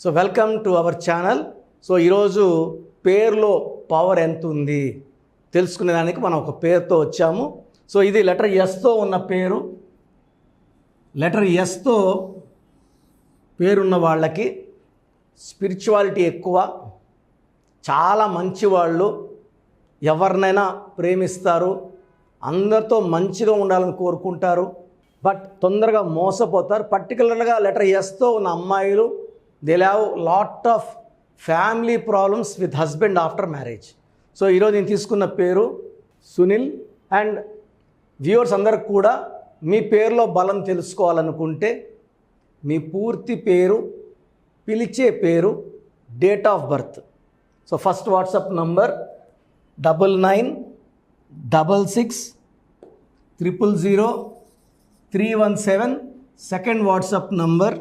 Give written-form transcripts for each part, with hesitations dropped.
So welcome to our channel. So ఈరోజు పేరులో power ఎంత ఉంది తెలుసుకునేదానికి మనం ఒక పేరుతో వచ్చాము. సో ఇది లెటర్ ఎస్తో ఉన్న పేరు. లెటర్ ఎస్తో పేరున్న వాళ్ళకి స్పిరిచువాలిటీ ఎక్కువ, చాలా మంచివాళ్ళు, ఎవరినైనా ప్రేమిస్తారు, అందరితో మంచిగా ఉండాలని కోరుకుంటారు, బట్ తొందరగా మోసపోతారు. పర్టికులర్గా లెటర్ ఎస్తో ఉన్న అమ్మాయిలు they have lot of family problems with husband after marriage. So ఈరోజు నేను తీసుకున్న పేరు సునీల్. అండ్ వ్యూవర్స్ అందరికి కూడా మీ పేరులో బలం తెలుసుకోవాలనుకుంటే మీ పూర్తి పేరు, పిలిచే పేరు, date of birth. So first WhatsApp number 9996000317. Second WhatsApp number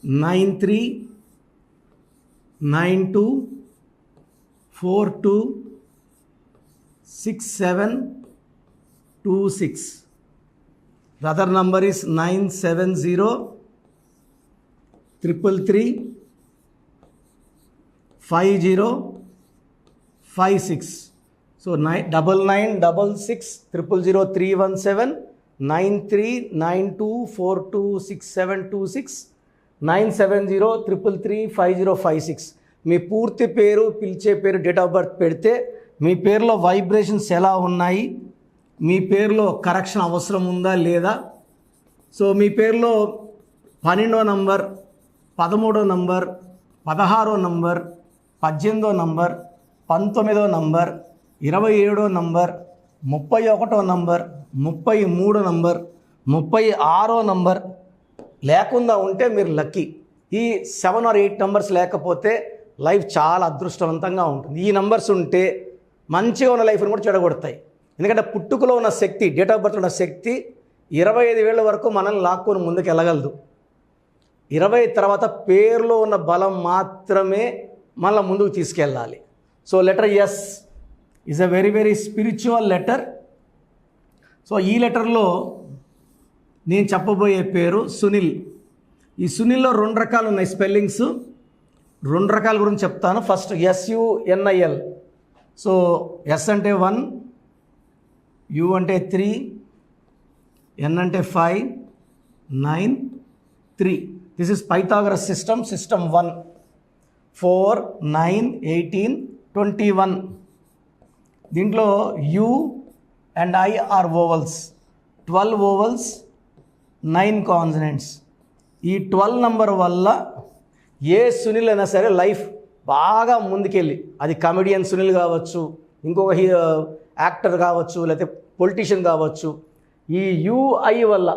9392426726. The other number is 9703335056. So 9996000317, 9392426726, 9703335056. మీ పూర్తి పేరు, పిలిచే పేరు, డేట్ ఆఫ్ బర్త్ పెడితే మీ పేరులో వైబ్రేషన్స్ ఎలా ఉన్నాయి, మీ పేరులో కరెక్షన్ అవసరం ఉందా లేదా. సో మీ పేరులో 12వ నంబర్, 13వ నంబర్, 16వ నంబర్, 18వ నంబర్, 19వ నంబర్, 27వ నంబర్, 31వ నంబర్, 33వ నంబర్, 36వ నంబర్ లేకుండా ఉంటే మీరు లక్కీ. ఈ 7 or 8 నంబర్స్ లేకపోతే లైఫ్ చాలా అదృష్టవంతంగా ఉంటుంది. ఈ నంబర్స్ ఉంటే మంచిగా ఉన్న లైఫ్ని కూడా చెడగొడతాయి. ఎందుకంటే పుట్టుకలో ఉన్న శక్తి, డేట్ ఆఫ్ బర్త్ ఉన్న శక్తి 25 ఏళ్ళ వరకు మనల్ని లాక్కొని ముందుకు వెళ్ళగలదు. 20 తర్వాత పేరులో ఉన్న బలం మాత్రమే మనల్ని ముందుకు తీసుకెళ్ళాలి. So letter S is a very very spiritual letter. So ఈ లెటర్లో నేను చెప్పబోయే పేరు సునీల్. ఈ సునీల్లో 2 రకాలు ఉన్నాయి స్పెల్లింగ్స్. 2 రకాల గురించి చెప్తాను. First SUNIL. సో ఎస్ అంటే 1, యు అంటే 3, ఎన్ అంటే 5, 9, 3. This is Pythagoras system. System 1, 4, 9, 18, 21. దీంట్లో U and I are vowels. 12 vowels, 9 consonants. ఈ 12 నంబర్ వల్ల ఏ సునీల్ అయినా సరే లైఫ్ బాగా ముందుకెళ్ళి, అది కమెడియన్ సునీల్ కావచ్చు, ఇంకొక యాక్టర్ కావచ్చు, లేకపోతే పొలిటీషియన్ కావచ్చు. ఈ యుఐ వల్ల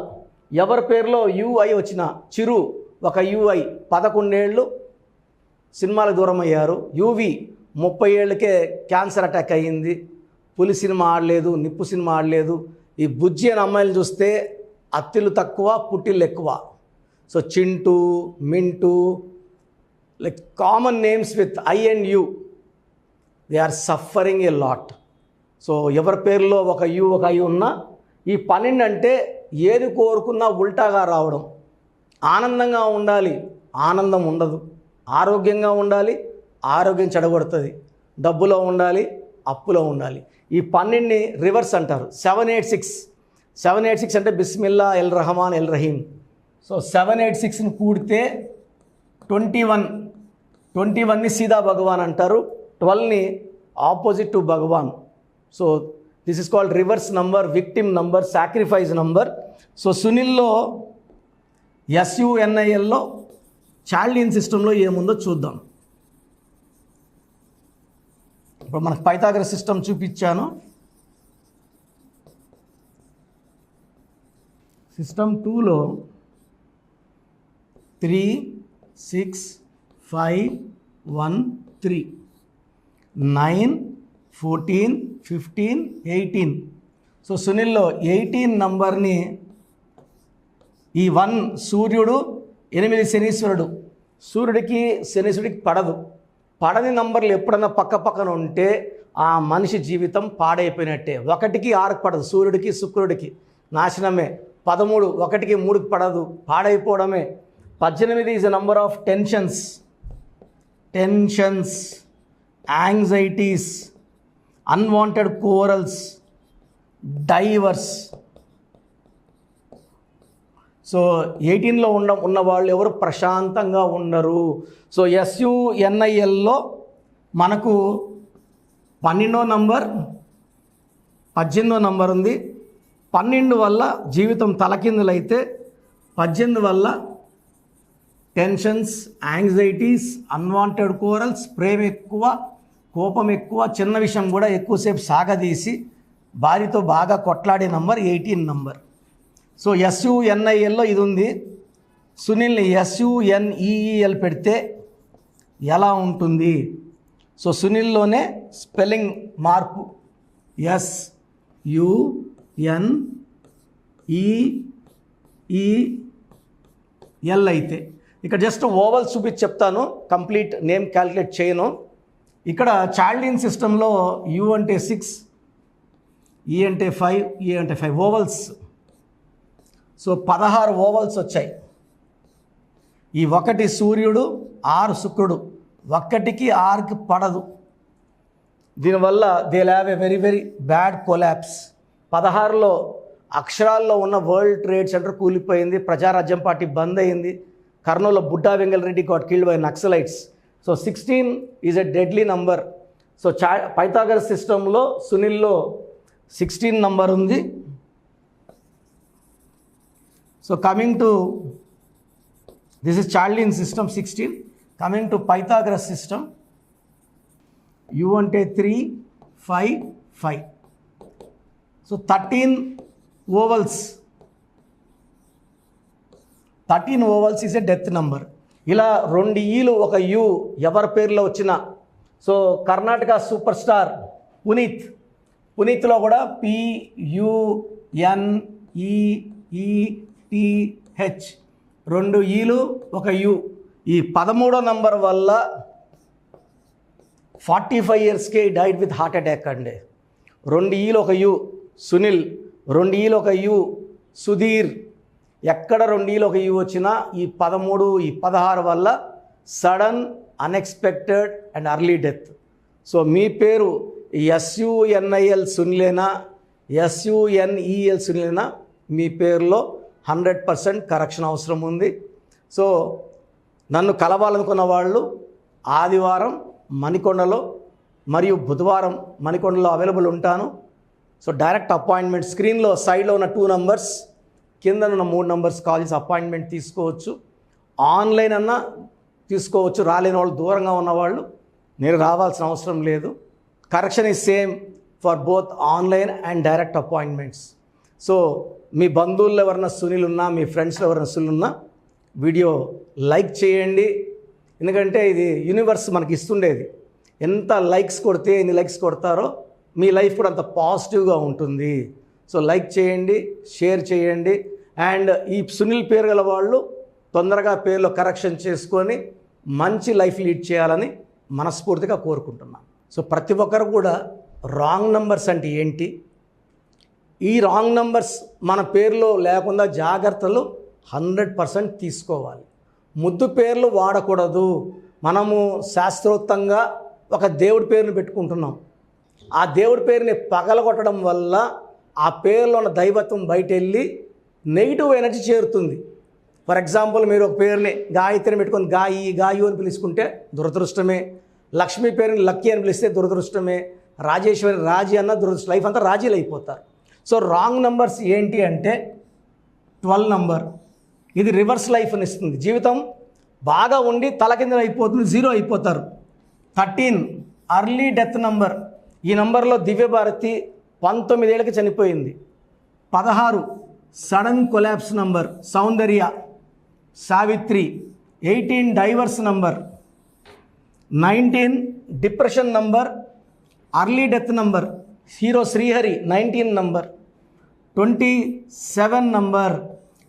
ఎవరి పేరులో యుఐ వచ్చిన చిరు ఒక యుఐ 11 ఏళ్ళు సినిమాలకు దూరం అయ్యారు. యువి 30 ఏళ్ళకే క్యాన్సర్ అటాక్ అయ్యింది. పులి సినిమా ఆడలేదు, నిప్పు సినిమా ఆడలేదు. ఈ బుజ్జి అనే అమ్మాయిలు చూస్తే అత్తిళ్ళు తక్కువ, పుట్టిళ్ళు ఎక్కువ. So Chintu, Mintu, like common names with I and U, they are suffering a lot. So ఎవరి పేరులో ఒక యూ ఒక ఐ ఉన్నా ఈ 12 అంటే ఏది కోరుకున్నా ఉల్టాగా రావడం. ఆనందంగా ఉండాలి, ఆనందం ఉండదు. ఆరోగ్యంగా ఉండాలి, ఆరోగ్యం చెడగొడుతుంది. డబ్బులో ఉండాలి, అప్పులో ఉండాలి. ఈ 12ని రివర్స్ అంటారు. 786 అంటే బిస్మిల్లా ఎల్ రహమాన్ ఎల్ రహీం. సో 786ని కూడితే 21ని సీదా భగవాన్ అంటారు. 12ని ఆపోజిట్ టు భగవాన్. So this is called reverse number, victim number, sacrifice number. So సునీల్లో SUNILలో చాల్డియన్ సిస్టంలో ఏముందో చూద్దాం. ఇప్పుడు మనకు పైథాగరస్ సిస్టమ్ చూపించాను. సిస్టమ్ 2లో 3, 6, 5, 1, 3, 9, 14, 15, 18. సో సునీల్లో 18 నంబర్ని ఈ 1 సూర్యుడు, 8 శనీశ్వరుడు. సూర్యుడికి శనీశ్వరుడికి పడదు. పడని నంబర్లు ఎప్పుడన్నా పక్క పక్కన ఉంటే ఆ మనిషి జీవితం పాడైపోయినట్టే. 1కి 6కి పడదు, సూర్యుడికి శుక్రుడికి నాశనమే. 13 1కి 3కి పడదు, పాడైపోవడమే. 18 is a number of tensions, anxieties, unwanted quarrels, divorce. So 18లో ఉన్న వాళ్ళు ఎవరు ప్రశాంతంగా ఉండరు. సో SUNILలో మనకు 12వ నంబర్, 18వ నంబర్ ఉంది. 12 వల్ల జీవితం తలకిందులైతే 18 వల్ల టెన్షన్స్, యాంగ్జైటీస్, అన్వాంటెడ్ కోరల్స్, ప్రేమ ఎక్కువ, కోపం ఎక్కువ, చిన్న విషయం కూడా ఎక్కువసేపు సాగదీసి భార్యతో బాగా కొట్లాడే నంబర్ 18 నంబర్. సో SUNILలో ఇది ఉంది. సునీల్ని SUNEEL పెడితే ఎలా ఉంటుంది? సో సునీల్లోనే స్పెల్లింగ్ మార్పు SUNEEL అయితే ఇక్కడ జస్ట్ ఓవల్స్ చూపించి చెప్తాను, కంప్లీట్ నేమ్ క్యాలిక్యులేట్ చేయను. ఇక్కడ చాల్డిన్ సిస్టంలో U అంటే 6, E అంటే 5, E అంటే 5 ఓవల్స్. సో 16 ఓవల్స్ వచ్చాయి. ఈ 1 సూర్యుడు, 6 శుక్రుడు, 1కి 6కి పడదు. దీనివల్ల they have a very very bad collapse. 16లో అక్షరాల్లో ఉన్న వరల్డ్ ట్రేడ్ సెంటర్ కూలిపోయింది, ప్రజారాజ్యం పార్టీ బంద్ అయింది, కర్నూలులో Budda Vengalreddy got killed by Naxalites. So 16 is a deadly number. So Pythagoras సిస్టంలో సునీల్లో 16 నంబర్ ఉంది. So coming to this is Chaldean system 16. Coming to Pythagoras system, U అంటే 3, 5, 5. So 13 ovals, 13 ovals is a death number. ఇలా 2 ఈలు 1 U ఎవరి పేరులో వచ్చినా. So Karnataka super star పునీత్లో కూడా PUNEETH 2 ఈలు 1 U. ఈ 13వ నంబర్ వల్ల 45 ఇయర్స్కే డైడ్ విత్ హార్ట్ అటాక్ అండి. 2 ఈలు 1 U సునీల్, 2 ఈలు 1 U సుధీర్. ఎక్కడ 2 ఈలు 1 U వచ్చినా ఈ 13, ఈ 16 వల్ల sudden, unexpected and early death. So మీ పేరు SUNIL సునీలేనా, SUNEL సునీలేనా, మీ పేరులో 100% కరెక్షన్ అవసరం ఉంది. సో నన్ను కలవాలనుకున్న వాళ్ళు ఆదివారం మణికొండలో మరియు బుధవారం మణికొండలో అవైలబుల్ ఉంటాను. సో డైరెక్ట్ అపాయింట్మెంట్, స్క్రీన్లో సైడ్లో ఉన్న 2 నంబర్స్, కింద ఉన్న 3 నంబర్స్ కాల్ చేసి అపాయింట్మెంట్ తీసుకోవచ్చు. ఆన్లైన్ అన్నా తీసుకోవచ్చు. రాలేని వాళ్ళు, దూరంగా ఉన్నవాళ్ళు మీరు రావాల్సిన అవసరం లేదు. Correction is same for both online and direct appointments. So మీ బంధువుల్లో ఎవరైనా సునీల్ ఉన్నా, మీ ఫ్రెండ్స్లో ఎవరైనా సునీల్ ఉన్నా వీడియో లైక్ చేయండి. ఎందుకంటే ఇది యూనివర్స్ మనకి ఇస్తుండేది. ఎంత లైక్స్ కొడితే, ఎన్ని లైక్స్ కొడతారో మీ లైఫ్ కూడా అంత పాజిటివ్గా ఉంటుంది. సో లైక్ చేయండి, షేర్ చేయండి. అండ్ ఈ సునీల్ పేరు గల వాళ్ళు తొందరగా పేరులో కరెక్షన్ చేసుకొని మంచి లైఫ్ లీడ్ చేయాలని మనస్ఫూర్తిగా కోరుకుంటున్నాను. సో ప్రతి ఒక్కరు కూడా రాంగ్ నంబర్స్ అంటే ఏంటి, ఈ రాంగ్ నంబర్స్ మన పేరులో లేకుండా జాగ్రత్తలు 100% తీసుకోవాలి. ముద్దు పేర్లు వాడకూడదు. మనము శాస్త్రోక్తంగా ఒక దేవుడి పేరుని పెట్టుకుంటున్నాం. ఆ దేవుడి పేరుని పగలగొట్టడం వల్ల ఆ పేరులో ఉన్న దైవత్వం బయట వెళ్ళి నెగిటివ్ ఎనర్జీ చేరుతుంది. ఫర్ ఎగ్జాంపుల్, మీరు ఒక పేరుని గాయత్రిని పెట్టుకొని గాయు అని పిలుచుకుంటే దురదృష్టమే. లక్ష్మీ పేరుని లక్కీ అని పిలిస్తే దురదృష్టమే. రాజేశ్వరి రాజీ అన్న దురదృష్టం. లైఫ్ అంతా రాజీలు అయిపోతారు. సో రాంగ్ నంబర్స్ ఏంటి అంటే 12 నంబర్, ఇది రివర్స్ లైఫ్ని ఇస్తుంది. జీవితం బాగా ఉండి తలకిందులు అయిపోతుంది, 0 అయిపోతారు. 13 అర్లీ డెత్ నంబర్. ఈ నంబర్లో దివ్యభారతి 19 ఏళ్ళకి చనిపోయింది. 16 sudden collapse number, Soundarya, Savitri. 18 divorce number. 19 depression number, early death number, hero Srihari 19 number. 27 number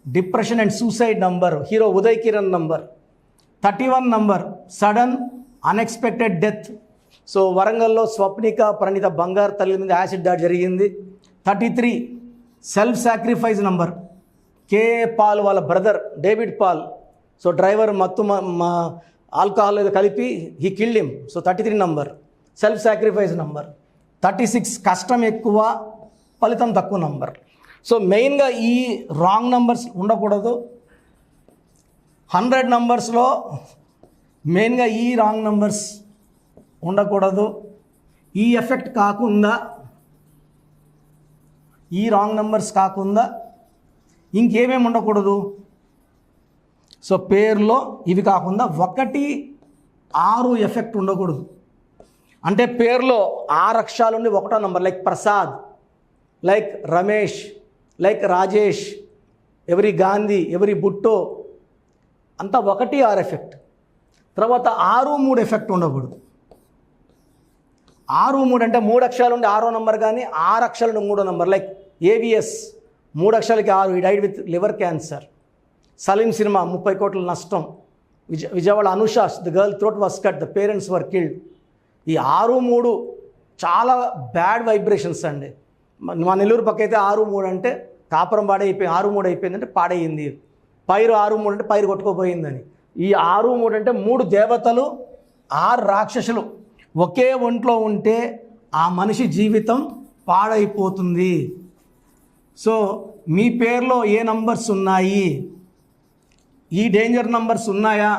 depression and suicide number, hero Uday Kiran number. 31 number sudden unexpected death. So వరంగల్లో స్వప్నిక ప్రణీత బంగారు తల్లి మీద యాసిడ్ దాడి జరిగింది. 33 సెల్ఫ్ సాక్రిఫైస్ నంబర్, కేఏ పాల్ Paul brother David Paul so driver మత్తు alcohol ఏదో కలిపి he killed him. So 33 number. Self sacrifice number. 36 కష్టం ఎక్కువ ఫలితం తక్కువ నంబర్. సో మెయిన్గా ఈ రాంగ్ నంబర్స్ ఉండకూడదు. 100 నంబర్స్లో మెయిన్గా ఈ రాంగ్ నంబర్స్ ఉండకూడదు. ఈ ఎఫెక్ట్ కాకుండా, ఈ రాంగ్ నంబర్స్ కాకుండా ఇంకేమేమి ఉండకూడదు. సో పేరులో ఇవి కాకుండా 1, 6 ఎఫెక్ట్ ఉండకూడదు. అంటే పేరులో 6 అక్షరాలు ఉండి 1వ number, like Prasad, like Ramesh, like Rajesh, ఎవరి గాంధీ, ఎవరి బుట్టో, అంతా 1, 6 ఎఫెక్ట్. తర్వాత 6, 3 ఎఫెక్ట్ ఉండకూడదు. 6, 3 అంటే 3 అక్షరాలు ఉండి 6వ నంబర్, కానీ 6 అక్షరాలు ఉండి 3వ నంబర్, లైక్ ఏవిఎస్ 3 అక్షరాలకి 6, ఈ died with liver cancer. Salim cinema 30 కోట్ల నష్టం. Vijayawada Anusha, the girl throat was cut, the parents were killed. ఈ 6, 3 చాలా బ్యాడ్ వైబ్రేషన్స్ అండి. మా నెల్లూరు పక్క అయితే 6, 3 అంటే కాపురం పాడైపోయి, 6, 3 అయిపోయిందంటే పాడైంది. పైరు 6, 3 అంటే పైరు కొట్టుకోపోయిందని. ఈ 6, 3 అంటే 3 దేవతలు 6 రాక్షసులు ఒకే ఒంట్లో ఉంటే ఆ మనిషి జీవితం పాడైపోతుంది. సో మీ పేరులో ఏ నంబర్స్ ఉన్నాయి, ఈ డేంజర్ నంబర్స్ ఉన్నాయా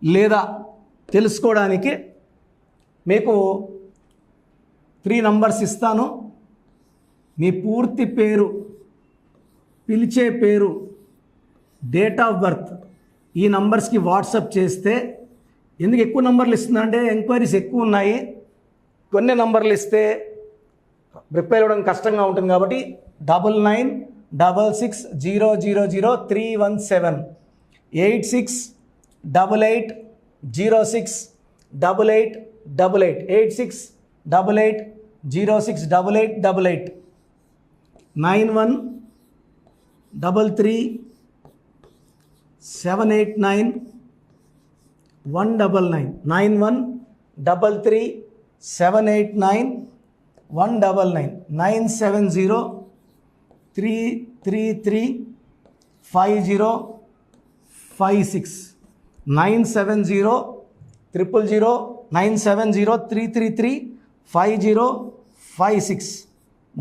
లేదా తెలుసుకోవడానికి మీకు 3 నంబర్స్ ఇస్తాను. మీ పూర్తి పేరు, పిలిచే పేరు, డేట్ ఆఫ్ బర్త్ ఈ నంబర్స్కి వాట్సాప్ చేస్తే, ఎందుకు ఎక్కువ నంబర్లు ఇస్తుందంటే ఎంక్వైరీస్ ఎక్కువ ఉన్నాయి. కొన్ని నంబర్లు ఇస్తే రిప్లై ఇవ్వడం కష్టంగా ఉంటుంది కాబట్టి 9966000317 8688068888 8688068888 9133789199 9133789199 97033335056 97033335056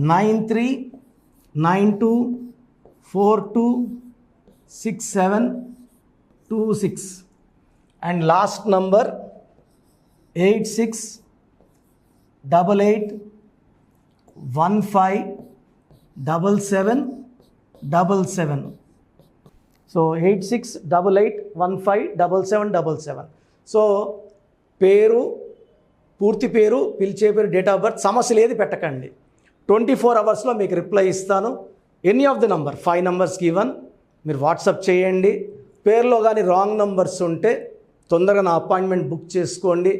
9392426726 and last number 8688157777. So 8688157777. So పేరు, పూర్తి పేరు, పిలిచే పేరు, డేట్ ఆఫ్ బర్త్, సమస్యలు ఏది పెట్టకండి. 24 అవర్స్లో మీకు రిప్లై ఇస్తాను. Any of the number, 5 numbers given, మీరు వాట్సాప్ చేయండి. పేరులో కానీ రాంగ్ నంబర్స్ ఉంటే తొందరగా నా అపాయింట్మెంట్ బుక్ చేసుకోండి.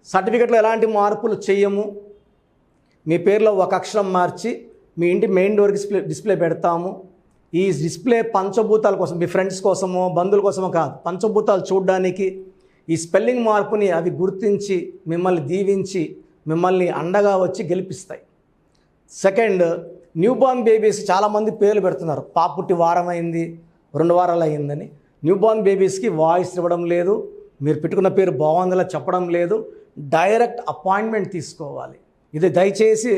సర్టిఫికెట్లో ఎలాంటి మార్పులు చేయము. మీ పేరులో ఒక అక్షరం మార్చి మీ ఇంటి మెయిన్ డోర్కి డిస్ప్లే పెడతాము. ఈ డిస్ప్లే పంచభూతాల కోసం, మీ ఫ్రెండ్స్ కోసమో బంధువుల కోసమో కాదు, పంచభూతాలు చూడడానికి, ఈ స్పెల్లింగ్ మార్పుని అవి గుర్తించి మిమ్మల్ని దీవించి మిమ్మల్ని అండగా వచ్చి గెలిపిస్తాయి. సెకండ్, న్యూబార్న్ బేబీస్ చాలామంది పేర్లు పెడుతున్నారు. పాపుట్టి వారం అయింది, 2 వారాలు అయిందని. న్యూబార్న్ బేబీస్కి వాయిస్ ఇవ్వడం లేదు, మీరు పెట్టుకున్న పేరు బాగుందిలా చెప్పడం లేదు. డైరెక్ట్ అపాయింట్మెంట్ తీసుకోవాలి. ఇది దయచేసి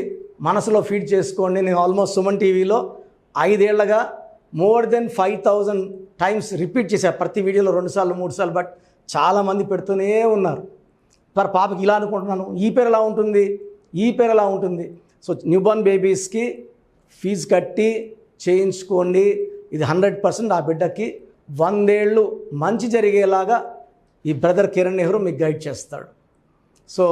మనసులో ఫీడ్ చేసుకోండి. నేను ఆల్మోస్ట్ సుమన్ టీవీలో 5 ఏళ్లుగా మోర్ దెన్ 5000 టైమ్స్ రిపీట్ చేశాను. ప్రతి వీడియోలో 2 సార్లు 3 సార్లు. బట్ చాలామంది పెడుతూనే ఉన్నారు. సార్ పాపకి ఇలా అనుకుంటున్నాను, ఈ పేరు ఎలా ఉంటుంది, ఈ పేరు ఎలా ఉంటుంది. సో న్యూబార్న్ బేబీస్కి ఫీజు కట్టి చేయించుకోండి. ఇది 100% ఆ బిడ్డకి 100 ఏళ్ళు మంచి జరిగేలాగా ఈ బ్రదర్ కిరణ్ నెహ్రూ మీకు గైడ్ చేస్తాడు. So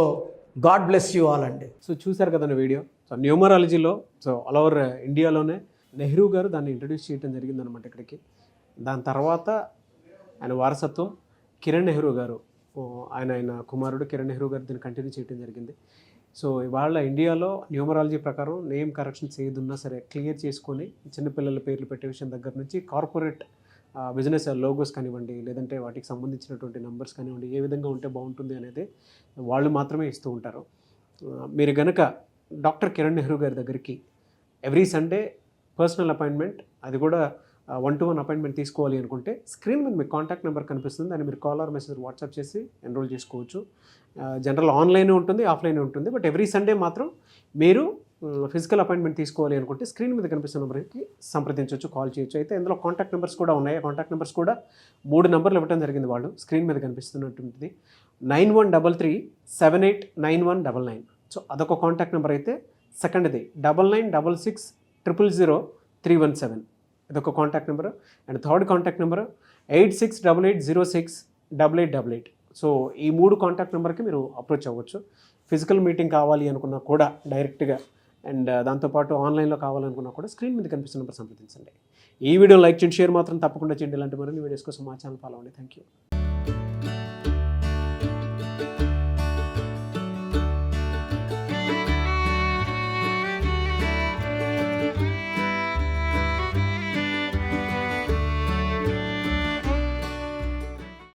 God bless you all అండి. సో చూశారు కదండి వీడియో. సో న్యూమరాలజీలో సో ఆల్ ఓవర్ ఇండియాలోనే నెహ్రూ గారు దాన్ని ఇంట్రడ్యూస్ చేయడం జరిగిందనమాట ఇక్కడికి. దాని తర్వాత ఆయన వారసత్వం కిరణ్ నెహ్రూ గారు, ఆయన కుమారుడు కిరణ్ నెహ్రూ గారు దీన్ని కంటిన్యూ చేయడం జరిగింది. సో ఇవాళ ఇండియాలో న్యూమరాలజీ ప్రకారం నేమ్ కరెక్షన్స్ ఏదున్నా సరే క్లియర్ చేసుకొని చిన్నపిల్లల పేర్లు పెట్టే విషయం దగ్గర నుంచి కార్పొరేట్ బిజినెస్ లోగోస్ కానివ్వండి, లేదంటే వాటికి సంబంధించినటువంటి నంబర్స్ కానివ్వండి, ఏ విధంగా ఉంటే బాగుంటుంది అనేది వాళ్ళు మాత్రమే ఇస్తూ ఉంటారు. మీరు కనుక డాక్టర్ కిరణ్ నెహ్రూ గారి దగ్గరికి ఎవ్రీ సండే పర్సనల్ అపాయింట్మెంట్, అది కూడా 1-to-1 అపాయింట్మెంట్ తీసుకోవాలి అనుకుంటే స్క్రీన్ మీద మీకు కాంటాక్ట్ నెంబర్ కనిపిస్తుంది, దాన్ని మీరు కాల్ ఆర్ మెసేజ్ వాట్సాప్ చేసి ఎన్రోల్ చేసుకోవచ్చు. జనరల్ ఆన్లైన్ ఉంటుంది, ఆఫ్లైన్ ఉంటుంది. బట్ ఎవ్రీ సండే మాత్రం మీరు ఫిజికల్ అపాయింట్మెంట్ తీసుకోవాలి అనుకుంటే స్క్రీన్ మీద కనిపిస్తున్న నెంబర్కి సంప్రదించవచ్చు, కాల్ చేయొచ్చు. అయితే ఇందులో కాంటాక్ట్ నెంబర్స్ కూడా ఉన్నాయి. ఆ కాంటాక్ట్ నెంబర్స్ కూడా 3 నెంబర్లు ఇవ్వడం జరిగింది వాళ్ళు. స్క్రీన్ మీద కనిపిస్తున్నటువంటిది 9133789199. సో అదొక కాంటాక్ట్ నెంబర్ అయితే. సెకండ్ది 9966000317, ఇదొక contact number. And third contact number 8688068888. So ఈ 3 కాంటాక్ట్ నెంబర్కి మీరు అప్రోచ్ అవ్వచ్చు. ఫిజికల్ మీటింగ్ కావాలి అనుకున్నా కూడా డైరెక్ట్గా, అండ్ దాంతోపాటు ఆన్లైన్లో కావాలనుకున్నా కూడా స్క్రీన్ మీద కనిపిస్తున్న నెంబర్ సంప్రదించండి. ఈ వీడియో లైక్ చేయండి, షేర్ మాత్రం తప్పకుండా చేయండి. ఇలాంటి మరిన్ని వీడియోస్ కోసం మా ఛానల్ ఫాలో అవ్వండి. Thank you.